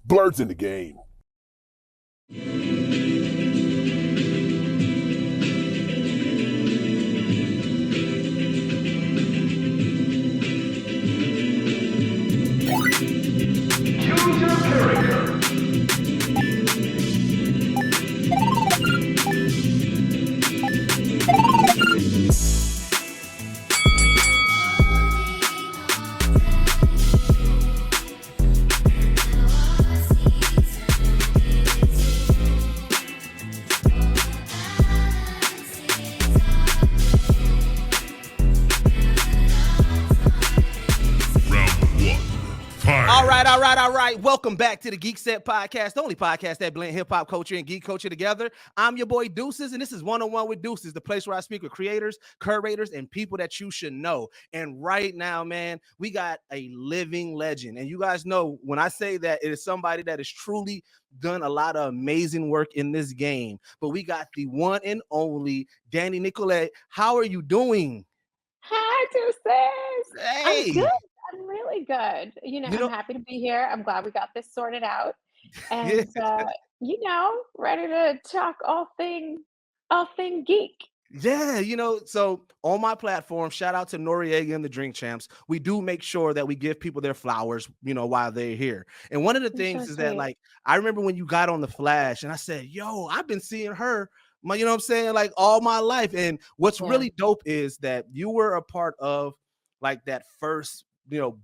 Blerd's in the game. Choose your character. All right. Welcome back to the Geekset podcast, the only podcast that blend hip-hop culture and geek culture together. I'm your boy Deuces, and this is One-on-One with Deuces, the place where I speak with creators, curators, and people that you should know. And right now, man, we got a living legend. And you guys know when I say that, it is somebody that has truly done a lot of amazing work in this game. But we got the one and only Danielle Nicolet. How are you doing? Hi, Deuces. Hey. I'm good. I'm really good. I'm happy to be here. I'm glad we got this sorted out. And, ready to talk all thing geek. Yeah, so on my platform, shout out to Noriega and the Drink Champs. We do make sure that we give people their flowers, while they're here. And one of the things is that, like, I remember when you got on the Flash and I said, yo, I've been seeing her, like all my life. And what's really dope is that you were a part of like that first,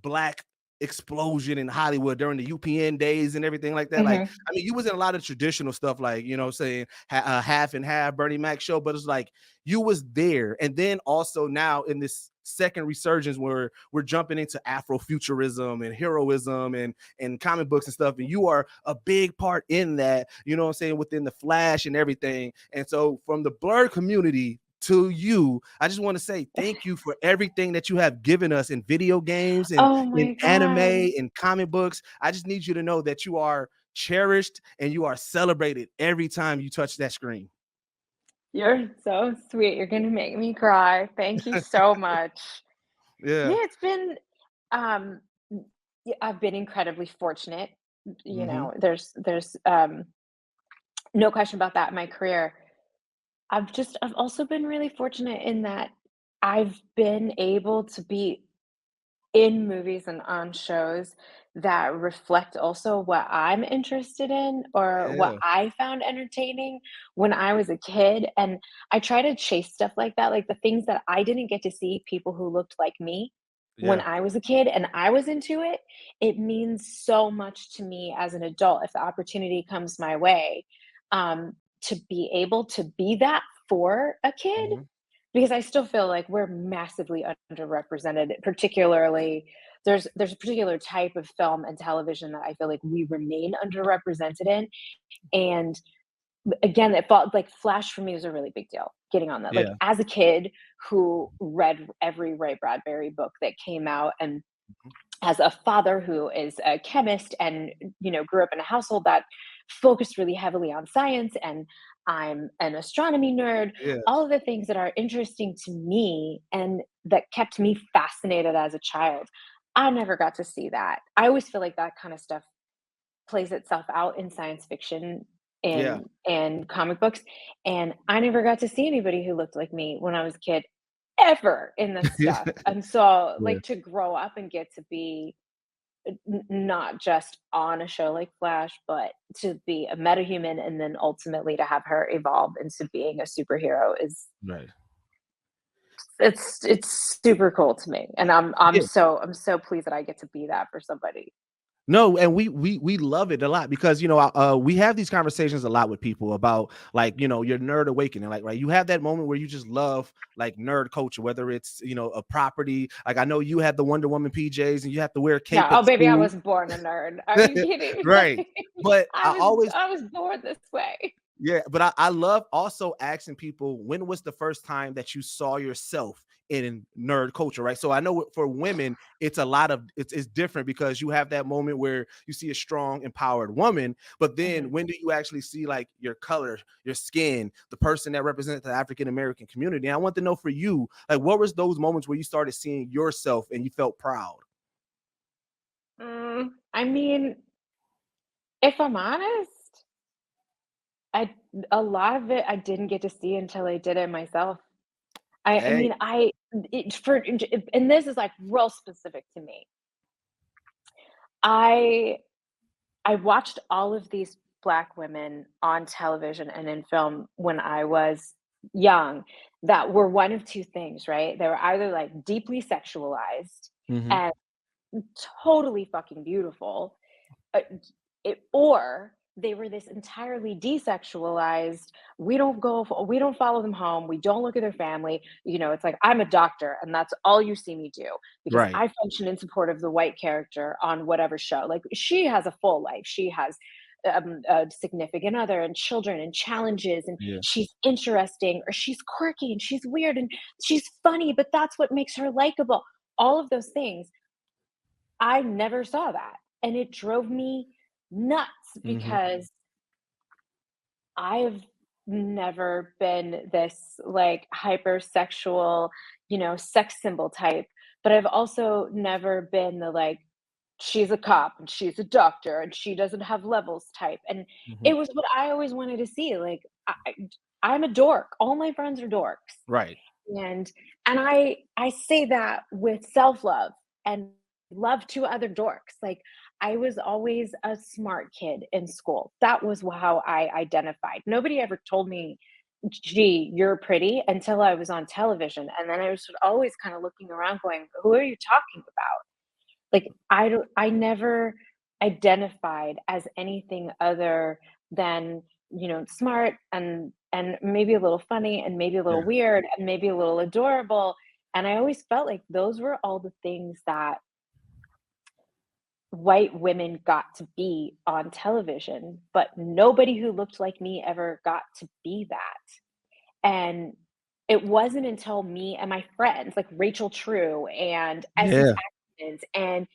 Black explosion in Hollywood during the UPN days and everything like that. Like, I mean, you was in a lot of traditional stuff, like, saying half and half Bernie Mac show, but it's like you was there. And then also now in this second resurgence where we're jumping into Afrofuturism and heroism and comic books and stuff. And you are a big part in that, within the Flash and everything. And so from the Blerd community to you, I just want to say thank you for everything that you have given us in video games and in anime and comic books. I just need you to know that you are cherished and you are celebrated every time you touch that screen. You're so sweet. You're gonna make me cry. Thank you so much. It's been I've been incredibly fortunate. There's no question about that in my career. I've also been really fortunate in that I've been able to be in movies and on shows that reflect also what I'm interested in or what I found entertaining when I was a kid. And I try to chase stuff like that, like the things that I didn't get to see people who looked like me when I was a kid and I was into it. It means so much to me as an adult if the opportunity comes my way. To be able to be that for a kid, because I still feel like we're massively underrepresented, particularly there's a particular type of film and television that I feel like we remain underrepresented in. And again, it felt like Flash for me was a really big deal getting on that. Like as a kid who read every Ray Bradbury book that came out, and as a father who is a chemist and, grew up in a household that focused really heavily on science, and I'm an astronomy nerd, all of the things that are interesting to me and that kept me fascinated as a child. I never got to see that. I always feel like that kind of stuff plays itself out in science fiction and comic books. And I never got to see anybody who looked like me when I was a kid ever in this stuff. And so like to grow up and get to be not just on a show like Flash, but to be a metahuman and then ultimately to have her evolve into being a superhero is it's super cool to me. And I'm so pleased that I get to be that for somebody. No, and we love it a lot because we have these conversations a lot with people about like your nerd awakening, like right. You have that moment where you just love like nerd culture, whether it's a property. Like I know you had the Wonder Woman PJs and you have to wear a cape. Yeah, baby, I wasn't born a nerd. Are you kidding? Right, but I was born this way. Yeah, but I love also asking people, when was the first time that you saw yourself in nerd culture, right? So I know for women, it's it's different because you have that moment where you see a strong, empowered woman, but then when do you actually see like your color, your skin, the person that represents the African-American community? And I want to know for you, like what was those moments where you started seeing yourself and you felt proud? I mean, If I'm honest, I a lot of it I didn't get to see until I did it myself. I Hey, mean, and this is, like, real specific to me. I I watched all of these Black women on television and in film when I was young that were one of 2 things, right? They were either, like, deeply sexualized mhm, and totally fucking beautiful, uh, or they were this entirely desexualized, we don't follow them home, we don't look at their family, it's like, I'm a doctor, and that's all you see me do, because right, I function in support of the white character on whatever show. Like, she has a full life, she has, a significant other and children and challenges, and yeah, she's interesting, or she's quirky, and she's weird, and she's funny, but that's what makes her likable. All of those things, I never saw that, and it drove me nuts mhm, because I've never been this, like, hypersexual, sex symbol type, but I've also never been the, like, she's a cop and she's a doctor and she doesn't have levels type, and mhm, it was what I always wanted to see. Like, I'm a dork, all my friends are dorks, right, and I say that with self-love and love to other dorks. Like, I was always a smart kid in school. That was how I identified. Nobody ever told me, "Gee, you're pretty," until I was on television, and then I was always kinda looking around going, "Who are you talking about?" Like, I never identified as anything other than, smart and maybe a little funny and maybe a little yeah, weird and maybe a little adorable, and I always felt like those were all the things that white women got to be on television, but nobody who looked like me ever got to be that. And it wasn't until me and my friends, like Rachel True and Essence yeah, Atkins, and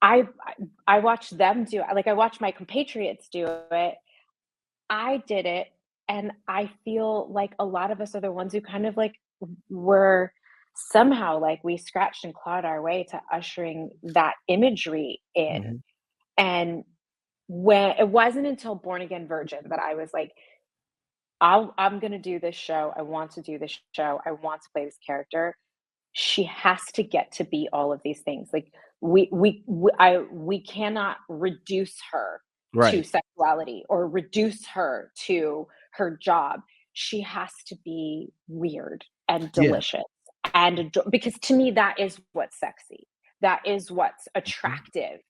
I I watched them do it, like, I watched my compatriots do it, I did it, and I feel like a lot of us are the ones who kind of, like, were somehow, like, we scratched and clawed our way to ushering that imagery in, mhm, and when it wasn't until Born Again Virgin that I was like, I'm gonna do this show, I want to do this show, I want to play this character. She has to get to be all of these things. Like, we cannot reduce her to right, sexuality or reduce her to her job. She has to be weird and yeah, delicious and because to me that is what's sexy. That is what's mhm, attractive.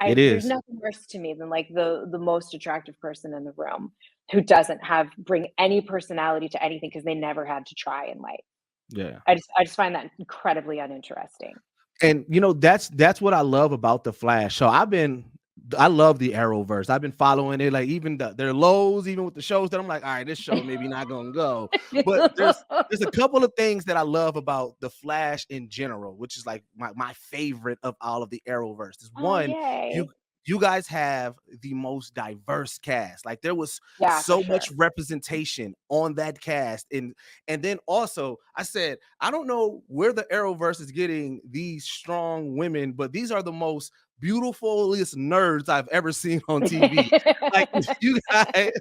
it There's is, nothing worse to me than, like, the most attractive person in the room who doesn't have bring any personality to anything because they never had to try in life. yeah. I just find that incredibly uninteresting. And that's what I love about the Flash. So I love the Arrowverse. I've been following it, like even their lows, even with the shows that I'm like, all right, this show maybe not gonna go. But there's a couple of things that I love about the Flash in general, which is like my favorite of all of the Arrowverse. Is Oh, one, you yay. you guys have the most diverse cast. Like there was Yeah, for so sure. much representation on that cast, and then also I said I don't know where the Arrowverse is getting these strong women, but these are the most beautifulest nerds I've ever seen on TV. Like you guys,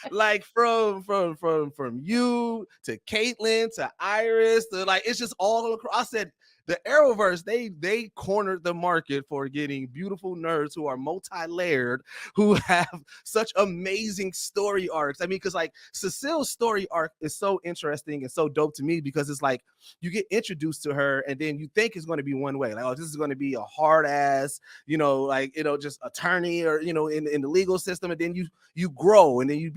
like from you to Caitlin to Iris to like it's just all across. I said the Arrowverse, they cornered the market for getting beautiful nerds who are multi-layered, who have such amazing story arcs. I mean, because like Cecile's story arc is so interesting and so dope to me because it's like you get introduced to her and then you think it's going to be one way, like, oh, this is going to be a hard ass, like just attorney or in the legal system, and then you grow and then you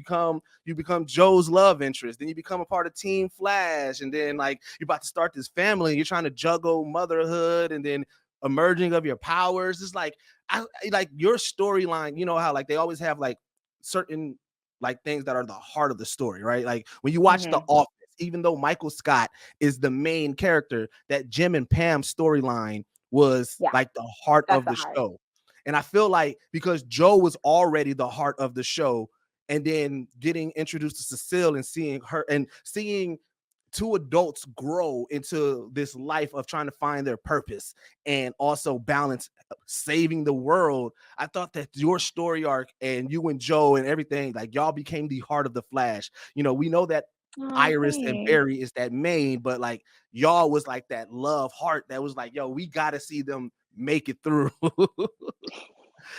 become Joe's love interest, then you become a part of Team Flash, and then like you're about to start this family, you're trying to juggle motherhood and then emerging of your powers. It's like I like your storyline, how like they always have like certain like things that are the heart of the story, right? Like when you watch The Mhm. Office, even though Michael Scott is the main character, that Jim and Pam storyline was Yeah, like the heart that's of the the heart. show. And I feel like because Joe was already the heart of the show, and then getting introduced to Cecile and seeing her and seeing two adults grow into this life of trying to find their purpose and also balance saving the world. I thought that your story arc and you and Joe and everything, like y'all became the heart of the Flash. You know, we know that Oh, Iris and thanks. Barry is that main, but like y'all was like that love heart that was like, yo, we gotta see them make it through.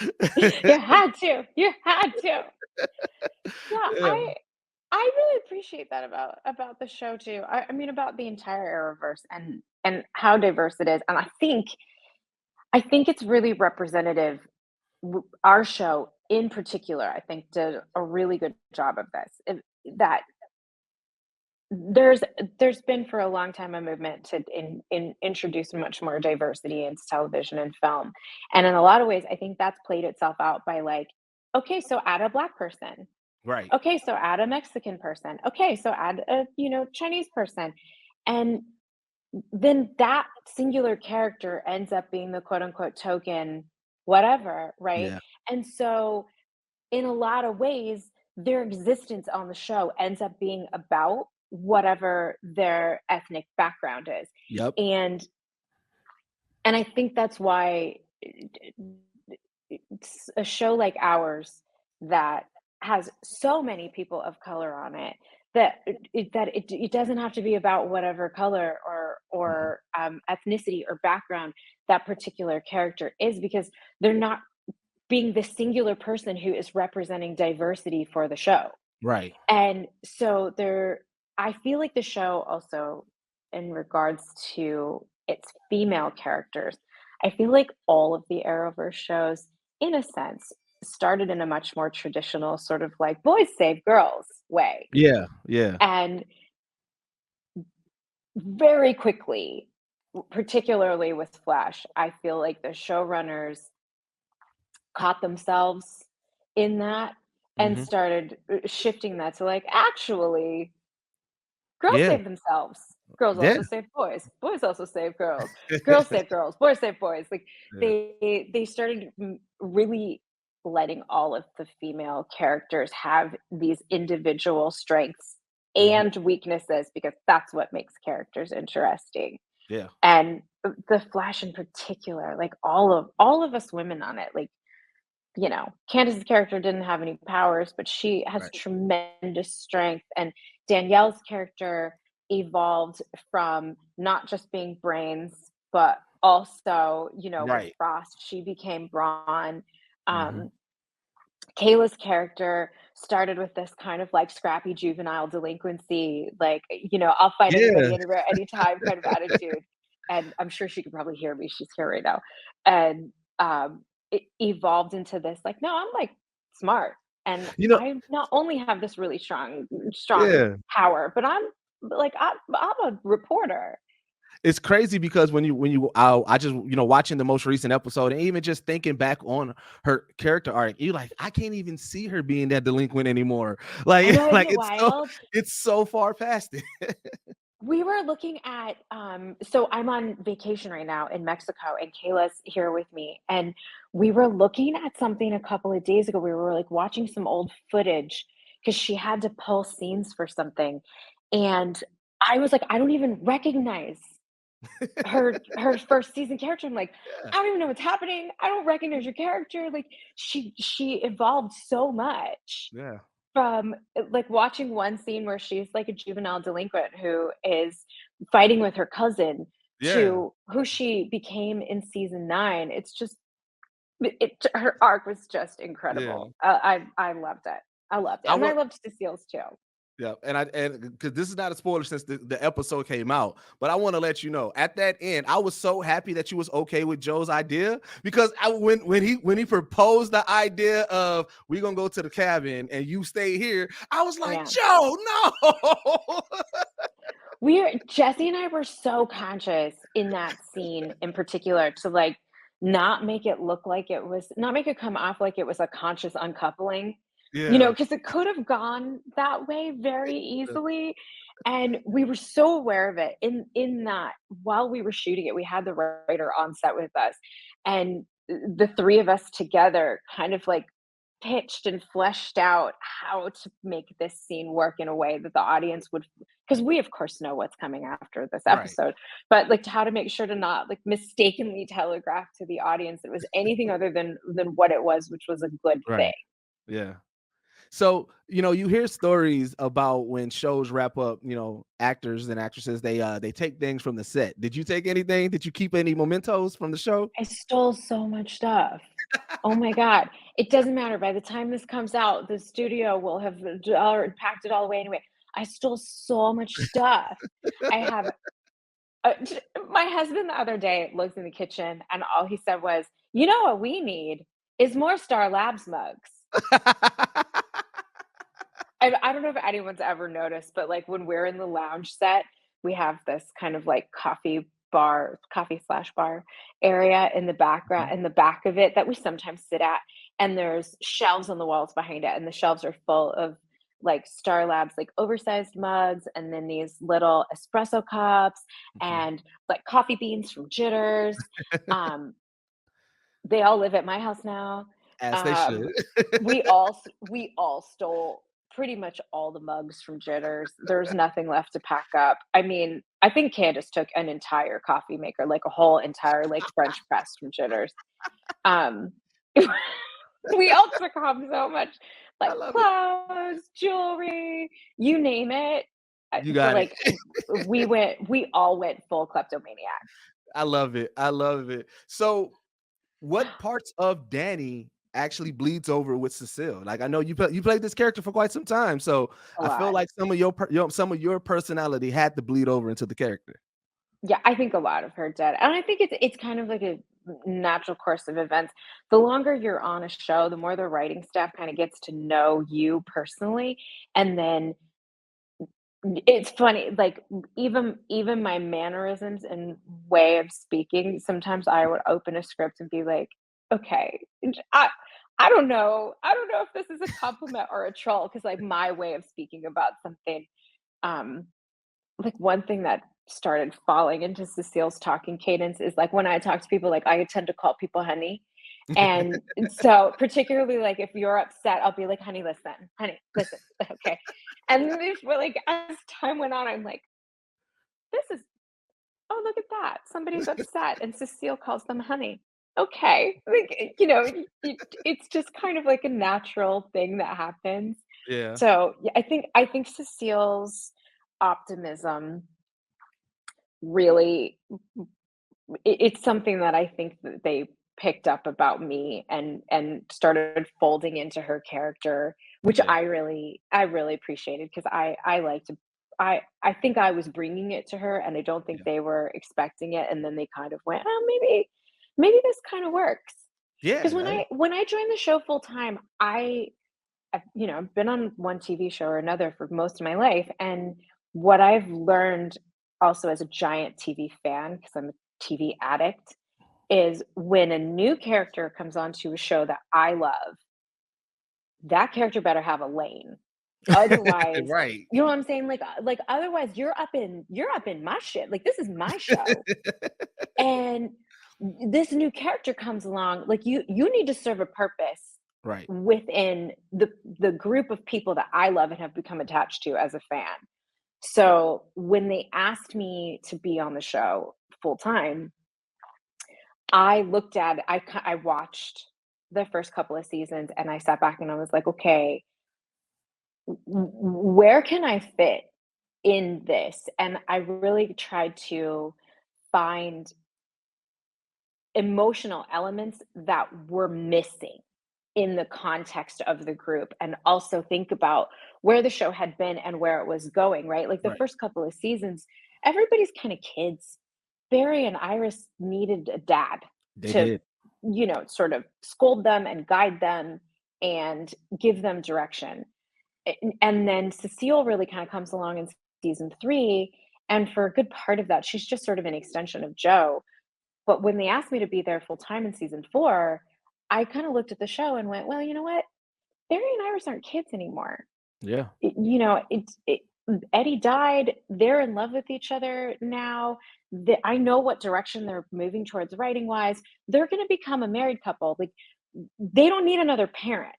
You had to. You had to. Yeah, Yeah, I really appreciate that about the show too. I mean about the entire Arrowverse and how diverse it is. And I think it's really representative. Our show in particular, I think, did a really good job of this. That there's there's been for a long time a movement to introduce much more diversity into television and film, and in a lot of ways, I think that's played itself out by like, okay, so add a black person, right. okay, so add a Mexican person, okay, so add a Chinese person, and then that singular character ends up being the quote unquote token whatever, right? Yeah. And so in a lot of ways, their existence on the show ends up being about whatever their ethnic background is. Yep. And I think that's why it's a show like ours that has so many people of color on it that it doesn't have to be about whatever color Mhm. or ethnicity or background that particular character is, because they're not being the singular person who is representing diversity for the show. Right. And so I feel like the show also, in regards to its female characters, I feel like all of the Arrowverse shows, in a sense, started in a much more traditional sort of like boys save girls way. Yeah. Yeah. And very quickly, particularly with Flash, I feel like the showrunners caught themselves in that and Hmm. started shifting that to like, actually, girls Yeah. save themselves. Girls Yeah. also save boys. Boys also save girls. Girls save girls. Boys save boys. Like Yeah. they started really letting all of the female characters have these individual strengths Mhm. and weaknesses, because that's what makes characters interesting. Yeah. And the Flash in particular, like all of us women on it, like, Candace's character didn't have any powers, but she has Right. tremendous strength. And Danielle's character evolved from not just being brains, but also, with Right. Frost, she became brawn. Hmm. Um, Kayla's character started with this kind of like scrappy juvenile delinquency, like, I'll fight Yeah. anybody, anywhere, anytime kind of attitude. And I'm sure she can probably hear me. She's here right now. And it evolved into this, like, no, I'm like smart. And You know. I not only have this really strong Yeah. power, but I'm a reporter. It's crazy because I just watching the most recent episode and even just thinking back on her character arc, you like I can't even see her being that delinquent anymore. I Like know, isn't like it wild? it's so far past it. We were looking at, so I'm on vacation right now in Mexico, and Kayla's here with me. And we were looking at something a couple of days ago. We were like watching some old footage because she had to pull scenes for something. And I was like, I don't even recognize her first season character. I'm like, Yeah. I don't even know what's happening. I don't recognize your character. Like she evolved so much Yeah. from, like, watching one scene where she's, like, a juvenile delinquent who is fighting with her cousin Yeah. to who she became in season 9. It's just her arc was just Yeah. incredible. I loved it. I loved it, I and I want loved Cecile's too. Yeah, and because this is not a spoiler since the episode came out, but I want to let you know at that end, I was so happy that you was okay with Joe's idea because when he proposed the idea of we gonna go to the cabin and you stay here, I was like, Yeah. Joe, no. Jesse and I were so conscious in that scene in particular to, like, not make it look like not make it come off like it was a conscious uncoupling, Yeah. because it could have gone that way very easily, and we were so aware of it in that while we were shooting it, we had the writer on set with us, and the 3 of us together kind of, like, pitched and fleshed out how to make this scene work in a way that the audience would, because we of course know what's coming after this Right. episode, but like how to make sure to not like mistakenly telegraph to the audience that it was anything other than what it was, which was a good thing. Right. Yeah. So, you hear stories about when shows wrap up, actors and actresses, they take things from the set. Did you take anything? Did you keep any mementos from the show? I stole so much stuff. Oh my god. It doesn't matter. By the time this comes out, the studio will have packed it all away anyway. I stole so much stuff. I have my husband the other day looked in the kitchen and all he said was, "You know what we need is more Star Labs mugs." I don't know if anyone's ever noticed, but like when we're in the lounge set, we have this kind of like coffee/bar area in the background, Mhm. in the back of it that we sometimes sit at. And there's shelves on the walls behind it, and the shelves are full of like Star Labs, like oversized mugs, and then these little espresso cups Mhm. and like coffee beans from Jitters. Um, they all live at my house now. As they should. Um, we all stole pretty much all the mugs from Jitters. There's nothing left to pack up. I mean, I think Candace took an entire coffee maker, like a whole entire like French press from Jitters. Um, we all took home so much, I like love it. clothes, jewelry, you name it. You For got it. like, we all went full kleptomaniac. I love it. I love it. So, what parts of Danny actually bleeds over with Cecile? Like, I know you played this character for quite some time, so A I feel lot. like some of your personality had to bleed over into the character. Yeah, I think a lot of her did, and I think it's kind of like a natural course of events. The longer you're on a show, the more the writing staff kinda gets to know you personally, and then it's funny, like, even my mannerisms and way of speaking, sometimes I would open a script and be like, "Okay, I don't know if this is a compliment or a troll," because like, my way of speaking about something, um like, one thing that started falling into Cecile's talking cadence is, like, when I talk to people, like, I tend to call people honey, and so, particularly, like, if you're upset, I'll be like, honey, listen, okay," and then if we're like, as time went on, I'm like, "This is oh, look at that, somebody's upset, and Cecile calls them honey. Okay." Like, it's just kind of like a natural thing that happens. Yeah. So, yeah, I think Cecile's optimism really it's something that I think that they picked up about me and started folding into her character, which Yeah. I really appreciated because I like to I think I was bringing it to her, and I don't think Yeah. they were expecting it, and then they kind of went, "Oh, maybe this kind of works." Because when Yeah. I joined the show full time, I've been on one TV show or another for most of my life, and what I've learned also as a giant TV fan, because I'm a TV addict, is when a new character comes onto a show that I love, that character better have a lane. Otherwise, Right. you know what I'm saying? Like otherwise you're up in my shit. Like this is my show. And this new character comes along, like you need to serve a purpose Right. within the group of people that I love and have become attached to as a fan. So when they asked me to be on the show full time, I watched the first couple of seasons and I sat back and I was like, okay, where can I fit in this? And I really tried to find emotional elements that were missing in the context of the group and also think about where the show had been and where it was going, right? Like the Right. first couple of seasons, everybody's kind of kids. Barry and Iris needed a dad They to, did. sort of scold them and guide them and give them direction. And then Cecile really kind of comes along in season 3. And for a good part of that, she's just sort of an extension of Joe. But when they asked me to be there full time in season 4, I kinda looked at the show and went, "Well, you know what? Barry and Iris aren't kids anymore." Yeah. Eddie died, they're in love with each other now, I know what direction they're moving towards writing-wise, they're gonna become a married couple, like, they don't need another parent.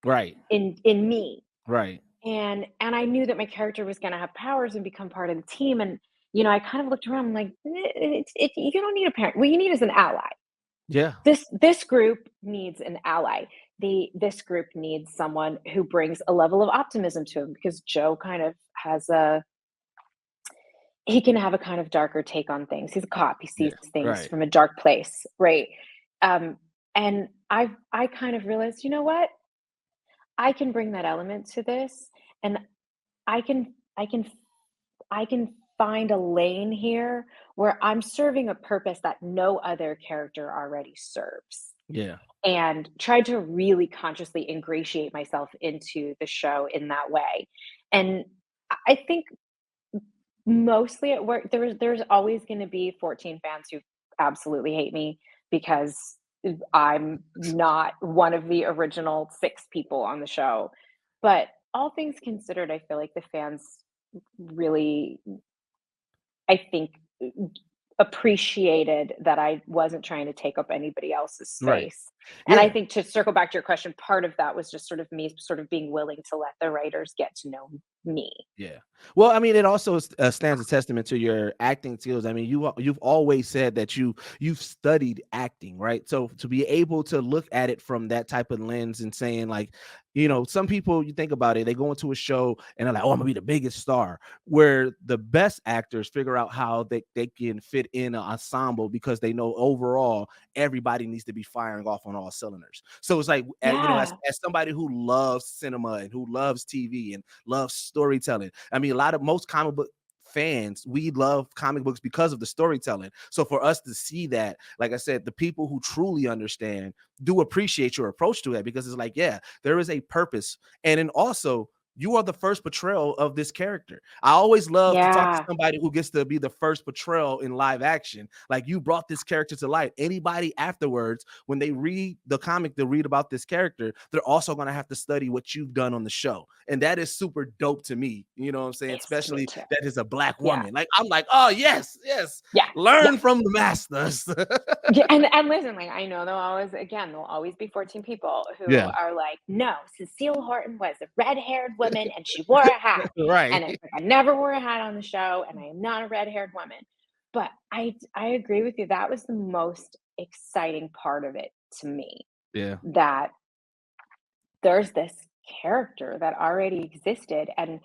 Right. in me. Right. And I knew that my character was gonna have powers and become part of the team, and, I kind of looked around, I'm like, you don't need a parent. What you need is an ally. Yeah. This group needs an ally. This group needs someone who brings a level of optimism to him because Joe kind of has a he can have a kind of darker take on things. He's a cop. He sees Yeah. things Right. from a dark place, right? Um, and I kind of realized, you know what? I can bring that element to this, and I can I can I can find a lane here where I'm serving a purpose that no other character already serves, Yeah. and tried to really consciously ingratiate myself into the show in that way. And I think mostly at work, there's always gonna be 14 fans who absolutely hate me because I'm not one of the original 6 people on the show. But all things considered, I feel like the fans really, I think, appreciated that I wasn't trying to take up anybody else's Right. space. And I Yeah. think, to circle back to your question, part of that was just sort of me sort of being willing to let the writers get to know me. Yeah. Well, I mean, it also stands a testament to your acting skills. I mean, you've always said that you've studied acting, right? So to be able to look at it from that type of lens and saying like, some people, you think about it, they go into a show and they're like, oh, I'm gonna be the biggest star. Where the best actors figure out how they can fit in an ensemble because they know overall everybody needs to be firing off on all cylinders. So it's like, Yeah. as somebody who loves cinema and who loves TV and loves storytelling. I mean, most comic book fans, we love comic books because of the storytelling. So for us to see that, like I said, the people who truly understand do appreciate your approach to it because it's like, yeah, there is a purpose. And then also, you are the first portrayal of this character. I always love to talk to Yeah. somebody who gets to be the first portrayal in live action. Like, you brought this character to life. Anybody afterwards, when they read the comic to read about this character, they're also going to have to study what you've done on the show. And that is super dope to me. You know what I'm saying? It's to me Especially too. that is a black Yeah. woman. Like, I'm like, oh, yes, yes. Yeah. Yeah. Learn from the masters. Yeah, and listen, like, I know there'll always be 14 people who Yeah. are like, "No, Cecile Horton was a red-haired woman and she wore a hat." Right. And it's like, I never wore a hat on the show, and I am not a red-haired woman. But I agree with you, that was the most exciting part of it to me, Yeah. that there's this character that already existed, and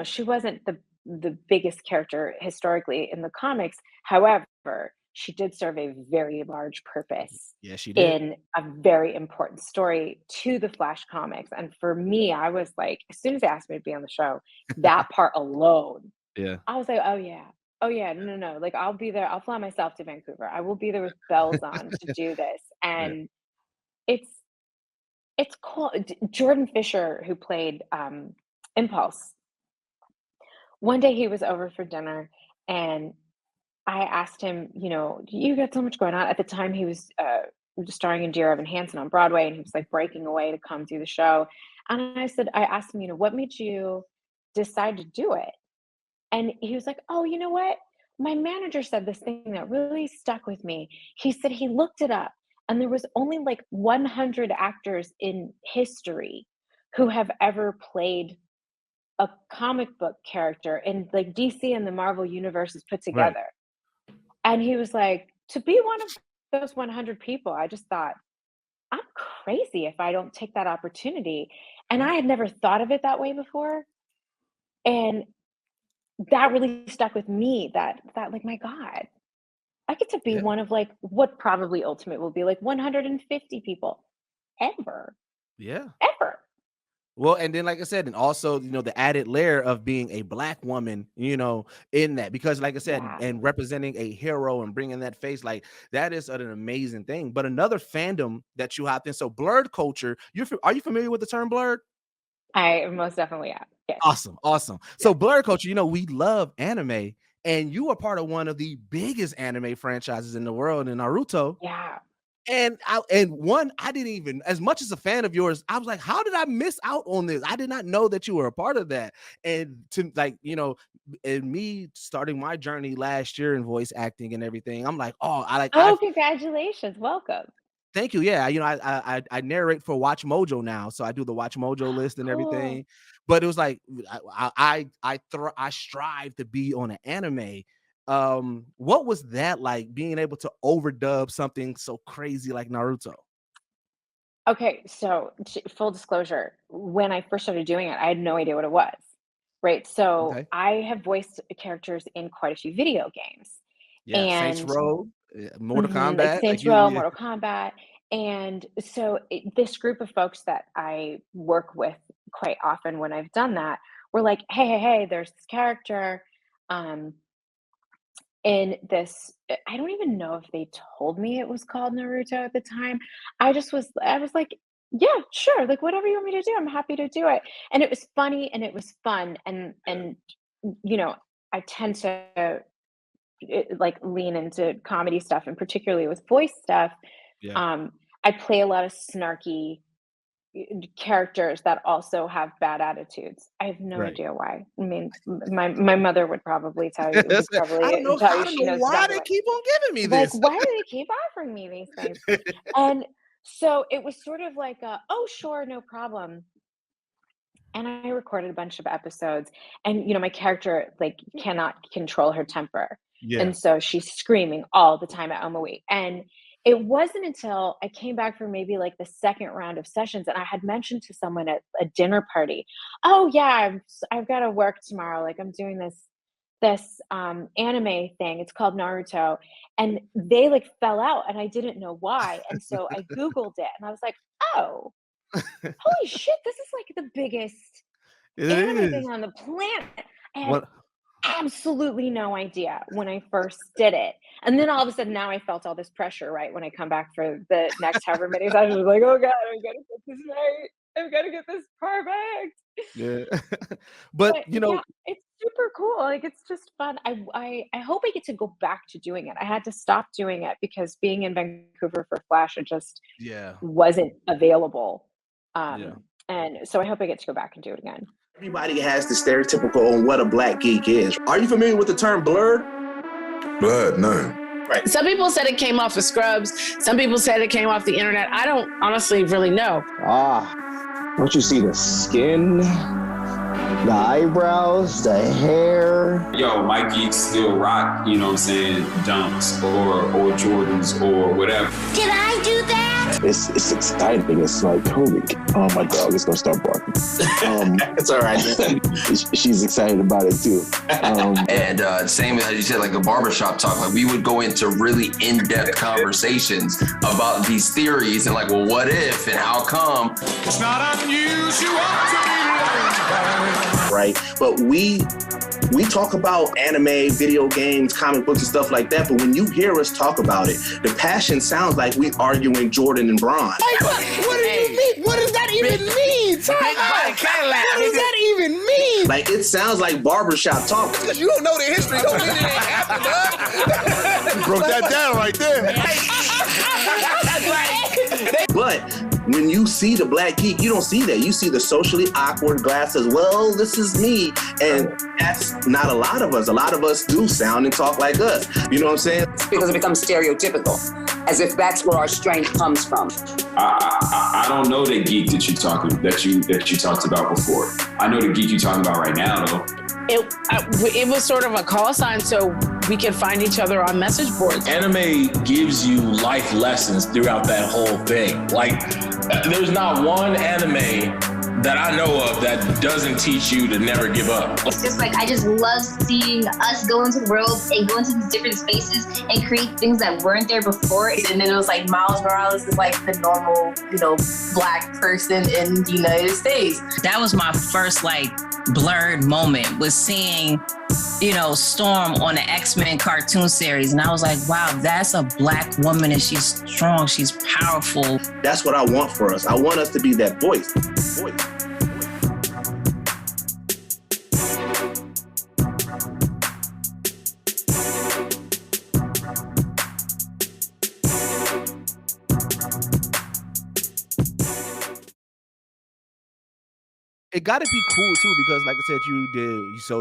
she wasn't the biggest character historically in the comics. However, she did serve a very large purpose Yeah, she did. in a very important story to the Flash comics. And for me, I was like, as soon as they asked me to be on the show, that part alone, Yeah. I was like, oh yeah. Oh yeah, no, no, no. Like, I'll be there. I'll fly myself to Vancouver. I will be there with bells on to do this. Yeah. And it's it's cool. Jordan Fisher, who played, Impulse, one day he was over for dinner, and I asked him, "You got so much going on." At the time, he was, starring in Dear Evan Hansen on Broadway, and he was, like, breaking away to come do the show, and I asked him, "What made you decide to do it?" And he was like, "Oh, you know what? My manager said this thing that really stuck with me." He said he looked it up, and there was only like 100 actors in history who have ever played a comic book character in like DC and the Marvel universes put Right. together. And he was like, to be one of those 100 people, I just thought, I'm crazy if I don't take that opportunity. And Right. I had never thought of it that way before. And that really stuck with me, that like, my God, I get to be Yeah. one of like what probably ultimate will be like 150 people ever, Yeah. ever. Well, and then like I said, and also, the added layer of being a black woman, in that, because like I said, Yeah. and representing a hero and bringing that face, like that is an amazing thing. But another fandom that you hopped in, so Blerd Culture, are you familiar with the term blurred? I most definitely am. Yes. Awesome, awesome. Yeah. So Blerd Culture, we love anime, and you are part of one of the biggest anime franchises in the world, in Naruto. Yeah. I didn't even, as much as a fan of yours, I was like, how did I miss out on this? I did not know that you were a part of that. And to like, and me starting my journey last year in voice acting and everything, I'm like, oh, I like, Oh, congratulations. Welcome. Thank you. Yeah, I narrate for Watch Mojo now, so I do the Watch Mojo list and Cool. everything. But it was like I strive to be on an anime. What was that like, being able to overdub something so crazy like Naruto? Okay, so full disclosure, when I first started doing it, I had no idea what it was. Right. So Okay. I have voiced characters in quite a few video games. Yeah, Saints And Row, Mortal like Kombat, like Saints you, Row, yeah. Mortal Kombat. And so this group of folks that I work with quite often when I've done that, we're like, hey, there's this character. Um, in this I don't even know if they told me it was called Naruto at the time. I was like, "Yeah, sure, like, whatever you want me to do, I'm happy to do it." And it was funny and it was fun and, you know, I tend to, like, lean into comedy stuff and particularly with voice stuff. Yeah, Um, I play a lot of snarky characters that also have bad attitudes. I have no right. idea why. I mean, my mother would probably That's it. tell I you don't she know knows why exactly they what. keep on giving me Like, this. why do they keep offering me these things? And so it was sort of like, oh, sure, no problem. And I recorded a bunch of episodes, and my character like cannot control her temper, Yeah. and so she's screaming all the time at Omui. And it wasn't until I came back for maybe like the second round of sessions, and I had mentioned to someone at a dinner party, "Oh yeah, I've got to work tomorrow. Like I'm doing this anime thing. It's called Naruto," and they like fell out, and I didn't know why. And so I googled it, and I was like, "Oh, holy shit, this is like the biggest It anime is. thing on the planet." I had What absolutely no idea when I first did it. And then all of a sudden now I felt all this pressure, right? When I come back for the next however many sessions, like, oh God, I gotta get this right. I've got to get this perfect. Yeah. But, But yeah, it's super cool. Like it's just fun. I hope I get to go back to doing it. I had to stop doing it because being in Vancouver for Flash, it just yeah, wasn't available. yeah. And so I hope I get to go back and do it again. Everybody has the stereotypical on what a black geek is. Are you familiar with the term blerd? Blerd, no. Right. Some people said it came off of Scrubs. Some people said it came off the internet. I don't honestly really know. Don't you see the skin, the eyebrows, the hair? Yo, my geeks still rock, you know what I'm saying, dunks or Jordans or whatever. Did I do that? It's exciting. It's like, holy, oh my dog is gonna start barking. It's all right. She's excited about it too. And same as you said, like a barbershop talk, like we would go into really in-depth conversations about these theories and like, well, what if and how come? It's not unusual to be loved. Right. But we talk about anime, video games, comic books and stuff like that. But when you hear us talk about it, the passion sounds like we arguing Jordan and Bron. What do you mean? What does that even mean? What does that even mean? Like it sounds like barbershop talk. Because you don't know the history, don't mean it ain't happened, dog. You broke that down right there. But when you see the black geek, you don't see that. You see the socially awkward glasses. Well, this is me. And that's not a lot of us. A lot of us do sound and talk like us. You know what I'm saying? Because it becomes stereotypical, as if that's where our strength comes from. I don't know the geek that you talked about before. I know the geek you're talking about right now, though. It was sort of a call sign so we could find each other on message boards. Anime gives you life lessons throughout that whole thing. Like, there's not one anime that I know of that doesn't teach you to never give up. It's just like, I just love seeing us go into the world and go into these different spaces and create things that weren't there before. And then it was like Miles Morales is like the normal, black person in the United States. That was my first Blerd moment, was seeing, Storm on the X-Men cartoon series. And I was like, wow, that's a black woman and she's strong, she's powerful. That's what I want for us. I want us to be that voice. It got to be cool too, because like I said,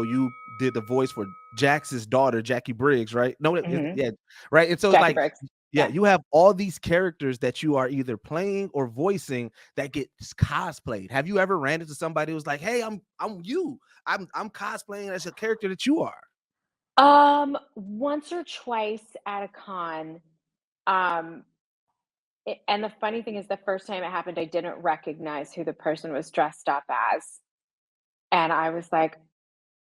you did the voice for Jax's daughter, Jackie Briggs, right? No, Mhm. yeah, right. And so Jackie like, Briggs. Yeah, you have all these characters that you are either playing or voicing that get cosplayed. Have you ever ran into somebody who's like, "Hey, I'm you. I'm cosplaying as a character that you are"? Once or twice at a con. Um, and the funny thing is, the first time it happened, I didn't recognize who the person was dressed up as, and I was like,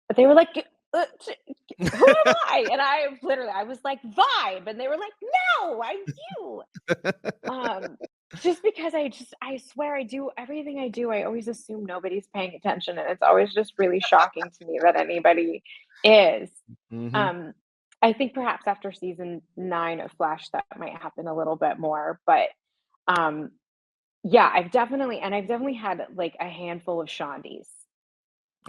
but they were like, "Who am I?" And I was like, "Vibe," and they were like, "No, I'm you." Just because I swear I do everything I do, I always assume nobody's paying attention, and it's always just really shocking to me that anybody is. I think perhaps after season 9 of Flash, that might happen a little bit more, but, yeah, I've definitely had, like, a handful of Shondies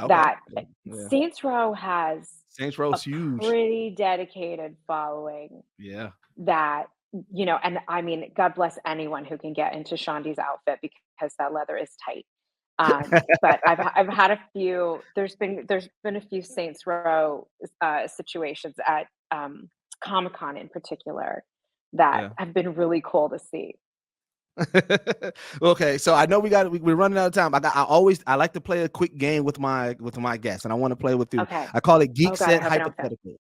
that Yeah. Saints Row has Saints a Row's huge. pretty dedicated following Yeah. that, and I mean, God bless anyone who can get into Shondi's outfit because that leather is tight. But I've had a few. There's been a few Saints Row situations at Comic-Con in particular that have been really cool to see. Okay, so I know we're running out of time. I like to play a quick game with my guests, and I want to play with you. Okay. I call it Oh God, I Geekset hope I don't fail. Hypotheticals.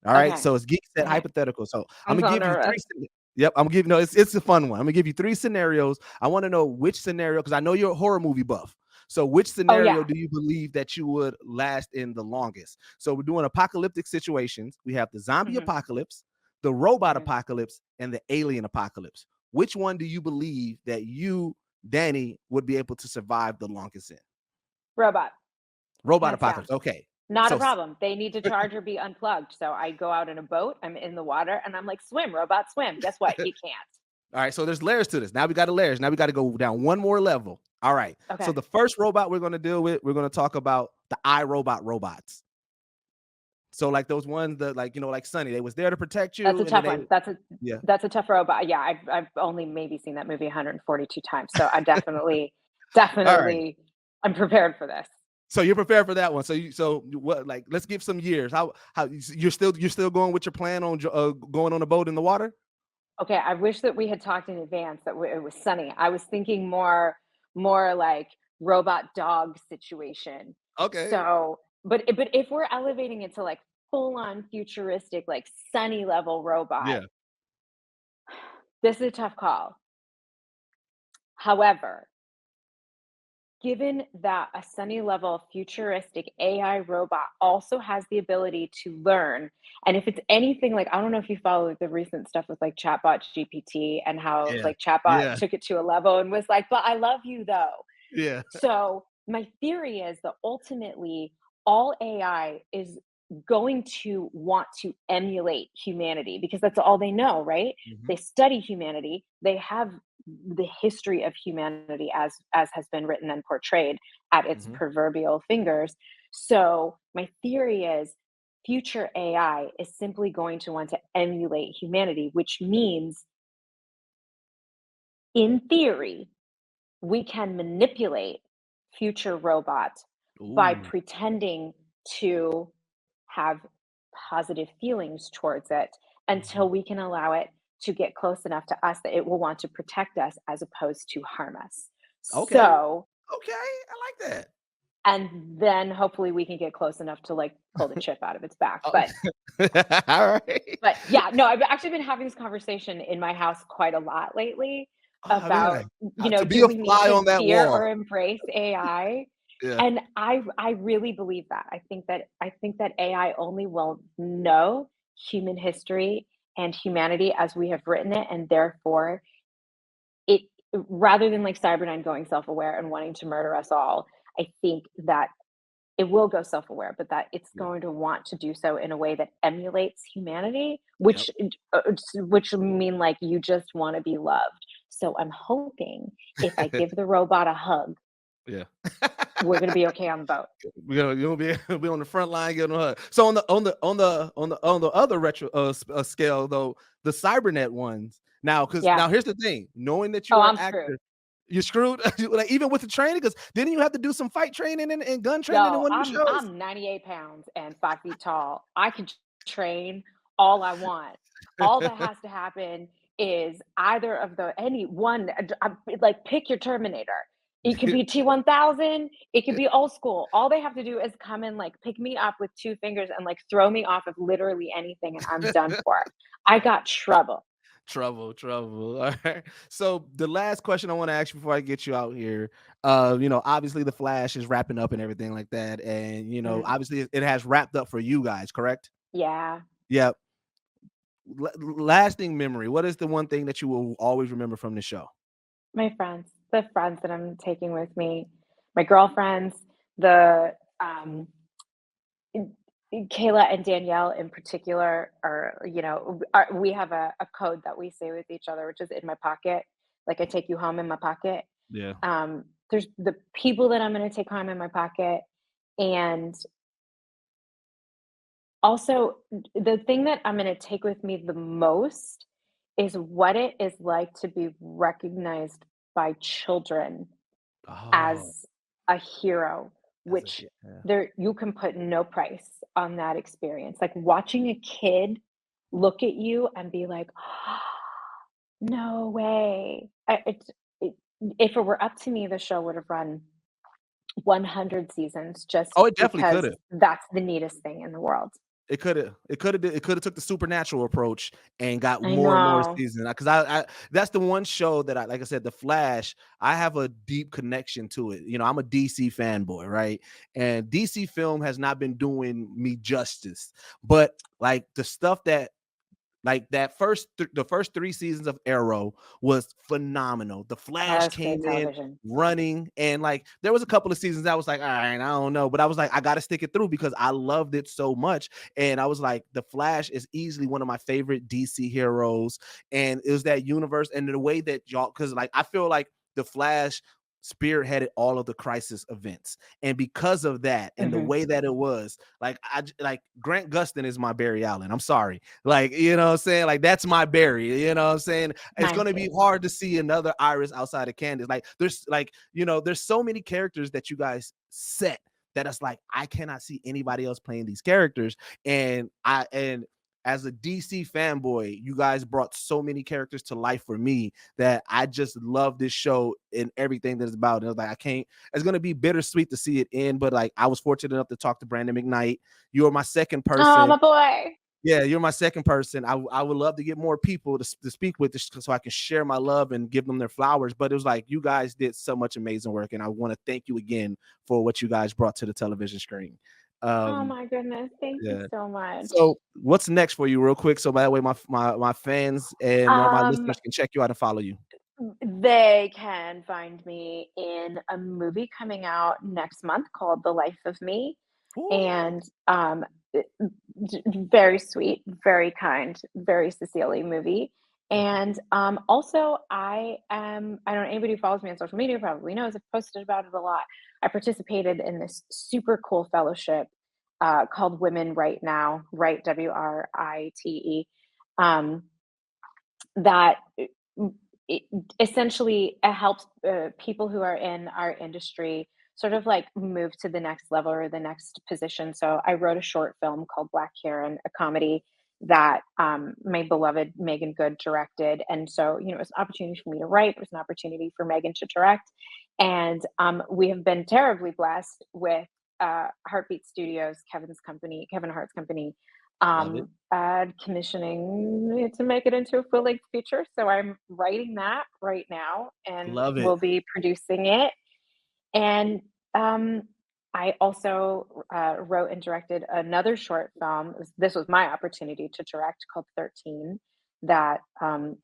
All right, Okay. so it's Geekset Okay. Hypotheticals. So I'm I'm gonna so give you nervous. three. Yep, I'm gonna give no. It's a fun one. I'm gonna give you 3 scenarios. I want to know which scenario, because I know you're a horror movie buff. So which scenario do you believe that you would last in the longest? So we're doing apocalyptic situations. We have the zombie apocalypse, the robot apocalypse, and the alien apocalypse. Which one do you believe that you, Danny, would be able to survive the longest in? Robot Robot hands apocalypse. down. Okay. Not a problem. They need to charge or be unplugged. So I go out in a boat, I'm in the water, and I'm like, swim, robot, swim. Guess what? You can't. All right, so there's layers to this. Now we got layers. Now we got to go down one more level. All right. Okay. So the first robot we're going to deal with, we're going to talk about the iRobot robots. So like those ones that like Sunny, they was there to protect you. That's a tough one. That's a tough robot. Yeah, I've only maybe seen that movie 142 times. So I definitely I'm prepared for this. So you're prepared for that one. So what, like, let's give some years. How you're still going with your plan on going on a boat in the water? Okay, I wish that we had talked in advance that it was Sunny. I was thinking more like robot dog situation. Okay. So, but if we're elevating it to like full on futuristic, like Sunny level robot, this is a tough call. However, given that a Sunny level futuristic AI robot also has the ability to learn, and if it's anything like, I don't know if you follow the recent stuff with like chatbot GPT and how like chatbot took it to a level and was like, but I love you though. Yeah. So my theory is that ultimately all AI is going to want to emulate humanity because that's all they know, right? They study humanity. They have the history of humanity as has been written and portrayed at its proverbial fingers. So my theory is future AI is simply going to want to emulate humanity, which means in theory, we can manipulate future robots by pretending to have positive feelings towards it until we can allow it to get close enough to us that it will want to protect us as opposed to harm us. Okay. So, okay, I like that. And then hopefully we can get close enough to like pull the chip out of its back. But all right. But yeah, no, I've actually been having this conversation in my house quite a lot lately about, to be do a we need fly to on that fear wall. or embrace AI? Yeah. And I really believe that. I think that AI only will know human history and humanity as we have written it, and therefore it, rather than like Cyberdyne going self-aware and wanting to murder us all, I think that it will go self-aware, but that it's going to want to do so in a way that emulates humanity, which will mean like you just want to be loved. So I'm hoping if I give the robot a hug, we're gonna be okay on the boat. You'll be on the front line getting a hug. So on the other retro scale though, the cybernet ones now, because now here's the thing: knowing that you're an actor, you're screwed. Like even with the training, because didn't you have to do some fight training and gun training in one of the shows? I'm 98 pounds and 5 feet tall. I can train all I want. All that has to happen is either of any one, like pick your Terminator. It could be T-1000, it could be old school. All they have to do is come and like pick me up with 2 fingers and like throw me off of literally anything and I'm done for. I got trouble. Trouble. All right. So the last question I want to ask you before I get you out here, obviously the Flash is wrapping up and everything like that. And, obviously it has wrapped up for you guys, correct? Yeah. Yep. Lasting memory. What is the one thing that you will always remember from the show? My friends, the friends that I'm taking with me, my girlfriends, the Kayla and Danielle in particular we have a code that we say with each other, which is in my pocket. Like I take you home in my pocket. Yeah. There's the people that I'm going to take home in my pocket. And also the thing that I'm going to take with me the most is what it is like to be recognized by children as a hero, which you can put no price on that experience. Like watching a kid look at you and be like, oh, no way. If it were up to me, the show would have run 100 seasons just it definitely because could have. that's the neatest thing in the world. It could have took the supernatural approach and got more and more seasons. Because I that's the one show that like I said, The Flash, I have a deep connection to it. I'm a DC fanboy, right? And DC film has not been doing me justice. But like the stuff that like that the first 3 seasons of Arrow was phenomenal. The Flash came in running, and like there was a couple of seasons I was like, all right, I don't know, but I was like, I gotta stick it through because I loved it so much. And I was like, the Flash is easily one of my favorite DC heroes, and it was that universe and the way that y'all, because like I feel like the Flash spearheaded all of the crisis events, and because of that and the way that it was, like Grant Gustin is my Barry Allen. I'm sorry, like what I'm saying, like that's my Barry. What I'm saying, it's going to be hard to see another Iris outside of Candace. Like there's there's so many characters that you guys set that it's like I cannot see anybody else playing these characters, and as a DC fanboy, you guys brought so many characters to life for me that I just love this show and everything that it's about. And I was like, it's going to be bittersweet to see it end, but like I was fortunate enough to talk to Brandon McKnight. You were my second person. Oh, my boy. Yeah, you're my second person. I would love to get more people to speak with this so I can share my love and give them their flowers. But it was like, you guys did so much amazing work. And I want to thank you again for what you guys brought to the television screen. Oh my goodness. Thank you so much. So what's next for you real quick? So by the way, my fans and all my listeners can check you out and follow you. They can find me in a movie coming out next month called The Life of Me. Ooh. And very sweet, very kind, very Cecilia movie. And also I don't know, anybody who follows me on social media probably knows I've posted about it a lot. I participated in this super cool fellowship called Women Right Now, Right, WRITE, that essentially helps people who are in our industry sort of like move to the next level or the next position. So I wrote a short film called Black Karen, a comedy that my beloved Megan Good directed. And so, it was an opportunity for me to write. It was an opportunity for Megan to direct. And we have been terribly blessed with Heartbeat Studios, Kevin Hart's company, commissioning it to make it into a full-length feature. So I'm writing that right now and we'll be producing it. And I also wrote and directed another short film. This was my opportunity to direct, called 13, that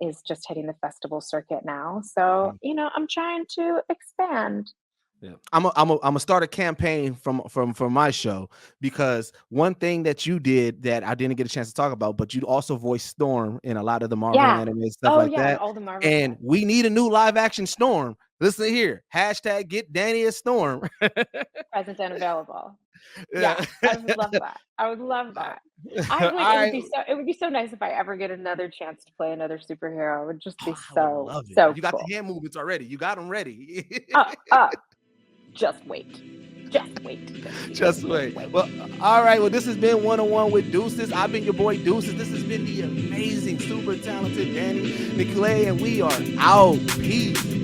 is just hitting the festival circuit now. So, I'm trying to expand. Yeah, I'm gonna start a campaign from my show, because one thing that you did that I didn't get a chance to talk about, but you also voiced Storm in a lot of the Marvel anime stuff that. All the Marvel and stuff. We need a new live action Storm. Listen here, hashtag get Danny a Storm. Present and available. Yeah, I would love that. It would be so nice if I ever get another chance to play another superhero. It would just be so You got cool. the hand movements already. You got them ready. Just wait. Just wait. Just wait. Well, all right. Well, this has been 101 with Deuces. I've been your boy Deuces. This has been the amazing, super talented Dani Nicolet, and we are out. Peace.